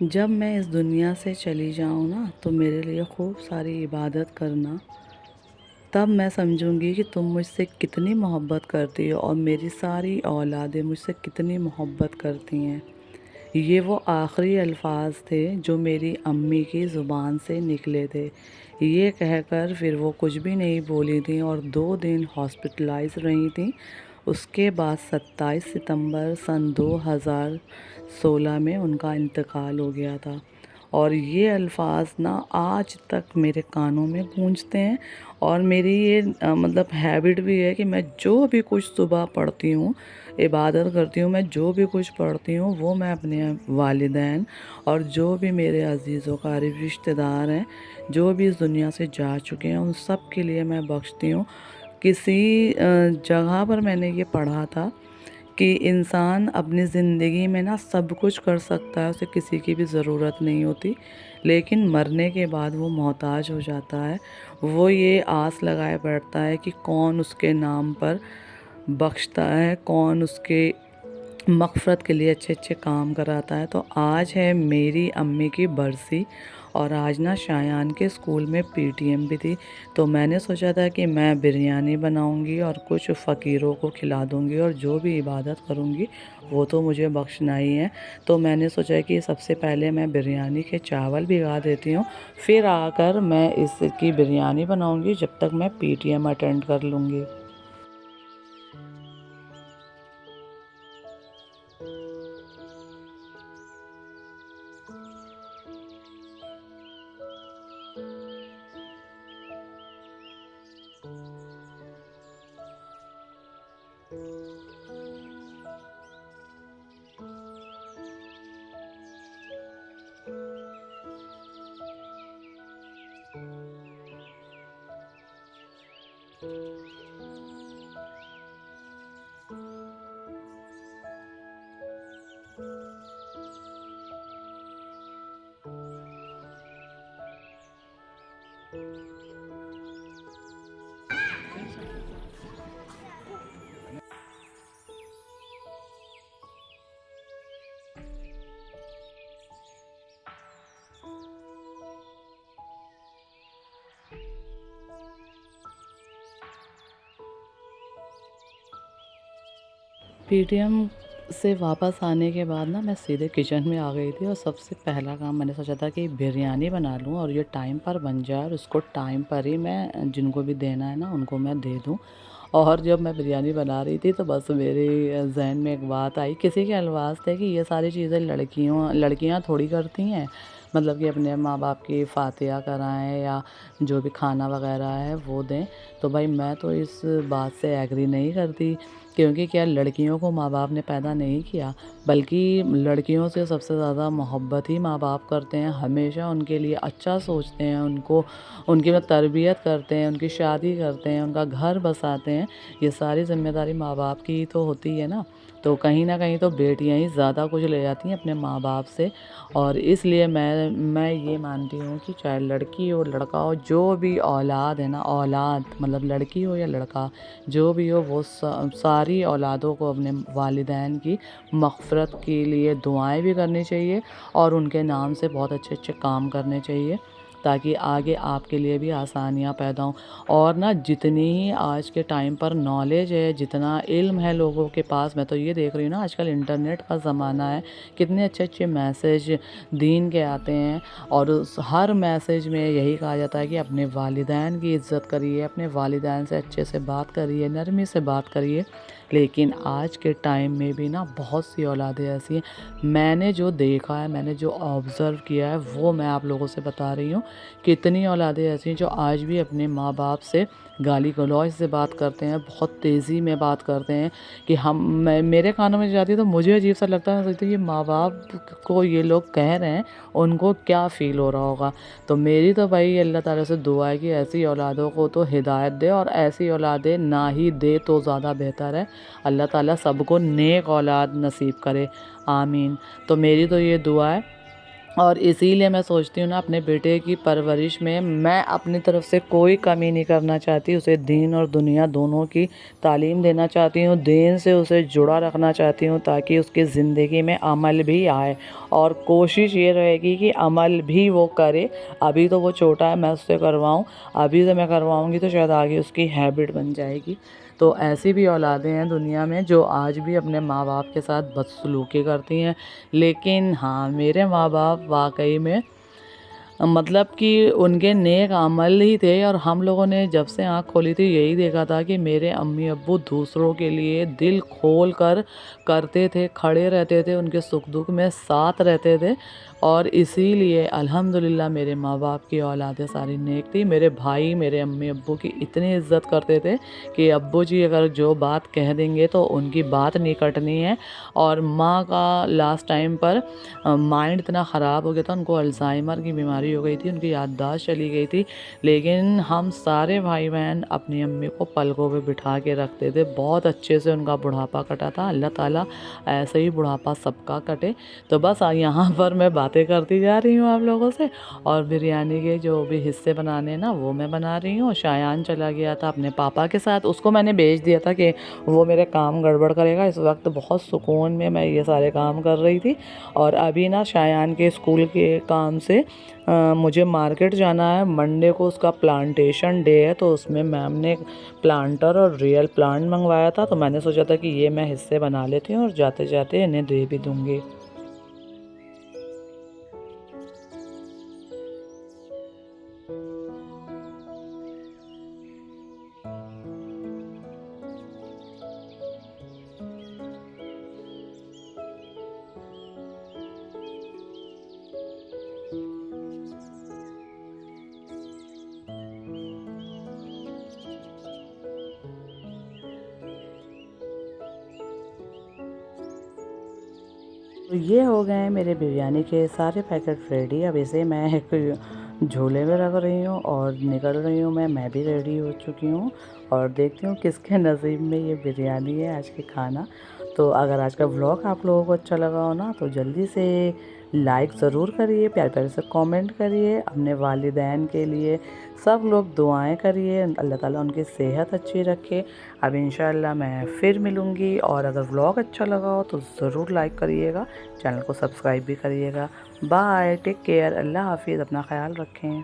जब मैं इस दुनिया से चली जाऊँ ना तो मेरे लिए खूब सारी इबादत करना। तब मैं समझूंगी कि तुम मुझसे कितनी मोहब्बत करती हो और मेरी सारी औलादें मुझसे कितनी मोहब्बत करती हैं। ये वो आखिरी अल्फाज थे जो मेरी अम्मी की ज़ुबान से निकले थे। ये कहकर फिर वो कुछ भी नहीं बोली थी और 2 दिन हॉस्पिटलाइज रही थी। उसके बाद 27 सितंबर सन 2016 में उनका इंतकाल हो गया था। और ये अल्फाज ना आज तक मेरे कानों में गूंजते हैं। और मेरी ये मतलब हैबिट भी है कि मैं जो भी कुछ सुबह पढ़ती हूँ, इबादत करती हूँ, मैं जो भी कुछ पढ़ती हूँ वो मैं अपने वालिदैन और जो भी मेरे अज़ीज़ व क़रीब रिश्तेदार हैं, जो भी इस दुनिया से जा चुके हैं, उन सब के लिए मैं बख्शती हूँ। किसी जगह पर मैंने ये पढ़ा था कि इंसान अपनी ज़िंदगी में ना सब कुछ कर सकता है, उसे किसी की भी ज़रूरत नहीं होती, लेकिन मरने के बाद वो मोहताज हो जाता है। वो ये आस लगाए बैठता है कि कौन उसके नाम पर बख्शता है, कौन उसके मग़फ़िरत के लिए अच्छे अच्छे काम कराता है। तो आज है मेरी अम्मी की बरसी और आज ना शायान के स्कूल में पीटीएम भी थी। तो मैंने सोचा था कि मैं बिरयानी बनाऊंगी और कुछ फ़कीरों को खिला दूंगी और जो भी इबादत करूंगी वो तो मुझे बख्शना ही है। तो मैंने सोचा कि सबसे पहले मैं बिरयानी के चावल भिगा देती हूँ, फिर आकर मैं इसकी बिरयानी बनाऊंगी जब तक मैं पीटीएम अटेंड कर लूँगी। पीटीएम से वापस आने के बाद ना मैं सीधे किचन में आ गई थी और सबसे पहला काम मैंने सोचा था कि बिरयानी बना लूँ और ये टाइम पर बन जाए और उसको टाइम पर ही मैं जिनको भी देना है ना उनको मैं दे दूँ। और जब मैं बिरयानी बना रही थी तो बस मेरे ज़हन में एक बात आई, किसी के अल्फाज थे कि ये सारी चीज़ें लड़कियाँ थोड़ी करती हैं, मतलब कि अपने माँ बाप की फातिहा कराएं या जो भी खाना वगैरह है वो दें। तो भाई मैं तो इस बात से एग्री नहीं करती, क्योंकि क्या लड़कियों को माँ बाप ने पैदा नहीं किया, बल्कि लड़कियों से सबसे ज़्यादा मोहब्बत ही माँ बाप करते हैं। हमेशा उनके लिए अच्छा सोचते हैं, उनको उनकी तरबियत करते हैं, उनकी शादी करते हैं, उनका घर बसाते हैं। ये सारी ज़िम्मेदारी माँ बाप की ही तो होती है ना। तो कहीं ना कहीं तो बेटियां ही ज़्यादा कुछ ले जाती हैं अपने माँ बाप से। और इसलिए मैं ये मानती हूँ कि चाहे लड़की हो लड़का हो, जो भी औलाद है ना, औलाद मतलब लड़की हो या लड़का, जो भी हो वो सारी औलादों को अपने वालिदैन की मग़फ़िरत के लिए दुआएं भी करनी चाहिए और उनके नाम से बहुत अच्छे अच्छे काम करने चाहिए, ताकि आगे आपके लिए भी आसानियाँ पैदा हों। और ना जितनी ही आज के टाइम पर नॉलेज है, जितना इल्म है लोगों के पास, मैं तो ये देख रही हूँ ना आजकल इंटरनेट का ज़माना है, कितने अच्छे अच्छे मैसेज दीन के आते हैं और हर मैसेज में यही कहा जाता है कि अपने वालिदैन की इज़्ज़त करिए, अपने वालिदैन से अच्छे से बात करिए, नरमी से बात करिए। लेकिन आज के टाइम में भी ना बहुत सी औलादें ऐसी हैं, मैंने जो देखा है, मैंने जो ऑब्ज़र्व किया है वो मैं आप लोगों से बता रही हूँ। कितनी औलादें ऐसी हैं जो आज भी अपने माँ बाप से गाली गलौज से बात करते हैं, बहुत तेज़ी में बात करते हैं कि मेरे कानों में जाती है तो मुझे अजीब सा लगता है। मैं सोचती हूँ ये माँ बाप को ये लोग कह रहे हैं, उनको क्या फ़ील हो रहा होगा। तो मेरी तो भाई अल्लाह ताला से दुआ है कि ऐसी औलादों को तो हिदायत दे और ऐसी औलादें ना ही दे तो ज़्यादा बेहतर है। अल्लाह ताला सबको नेक औलाद नसीब करे, आमीन। तो मेरी तो ये दुआ है। और इसीलिए मैं सोचती हूँ ना अपने बेटे की परवरिश में मैं अपनी तरफ से कोई कमी नहीं करना चाहती। उसे दीन और दुनिया दोनों की तालीम देना चाहती हूँ। दीन से उसे जुड़ा रखना चाहती हूँ ताकि उसकी ज़िंदगी में अमल भी आए, और कोशिश ये रहेगी कि अमल भी वो करे। अभी तो वो छोटा है, मैं उससे करवाऊँ। अभी से मैं करवाऊँगी तो शायद आगे उसकी हैबिट बन जाएगी। तो ऐसी भी औलादें हैं दुनिया में जो आज भी अपने माँ बाप के साथ बदसलूकी करती हैं। लेकिन हाँ, मेरे माँ बाप वाक़ई में मतलब कि उनके नेक अमल ही थे, और हम लोगों ने जब से आँख खोली थी यही देखा था कि मेरे अम्मी अब्बू दूसरों के लिए दिल खोल कर करते थे, खड़े रहते थे, उनके सुख दुख में साथ रहते थे। और इसीलिए अल्हम्दुलिल्लाह मेरे माँ बाप की औलादें सारी नेक थी। मेरे भाई मेरे अम्मी अब्बू की इतनी इज़्ज़त करते थे कि अब्बू जी अगर जो बात कह देंगे तो उनकी बात नहीं कटनी है। और माँ का लास्ट टाइम पर माइंड इतना ख़राब हो गया था, उनको अल्ज़ाइमर की बीमारी हो गई थी, उनकी याददाश्त चली गई थी। लेकिन हम सारे भाई बहन अपनी अम्मी को पलकों पे बिठा के रखते थे। बहुत अच्छे से उनका बुढ़ापा कटा था। अल्लाह ताला ऐसे ही बुढ़ापा सबका कटे। तो बस यहाँ पर मैं बातें करती जा रही हूँ आप लोगों से, और बिरयानी के जो भी हिस्से बनाने हैं ना वो मैं बना रही हूँ। शायान चला गया था अपने पापा के साथ, उसको मैंने भेज दिया था कि वो मेरे काम गड़बड़ करेगा। इस वक्त बहुत सुकून में मैं ये सारे काम कर रही थी। और अभी ना शायान के स्कूल के काम से मुझे मार्केट जाना है। मंडे को उसका प्लांटेशन डे है, तो उसमें मैम ने प्लांटर और रियल प्लांट मंगवाया था। तो मैंने सोचा था कि ये मैं हिस्से बना लेती हूँ और जाते जाते इन्हें दे भी दूँगी। तो ये हो गए हैं मेरे बिरयानी के सारे पैकेट रेडी। अब इसे मैं एक झोले में रख रही हूँ और निकल रही हूँ। मैं भी रेडी हो चुकी हूँ, और देखती हूँ किसके नसीब में ये बिरयानी है आज के खाना। तो अगर आज का व्लॉग आप लोगों को अच्छा लगा हो ना, तो जल्दी से लाइक ज़रूर करिए, प्यार प्यार से कमेंट करिए। अपने वालिदैन के लिए सब लोग दुआएं करिए, अल्लाह ताला उनकी सेहत अच्छी रखे। अब इंशाअल्लाह मैं फिर मिलूँगी, और अगर व्लॉग अच्छा लगा हो तो ज़रूर लाइक करिएगा, चैनल को सब्सक्राइब भी करिएगा। बाय, टेक केयर, अल्लाह हाफिज़, अपना ख्याल रखें।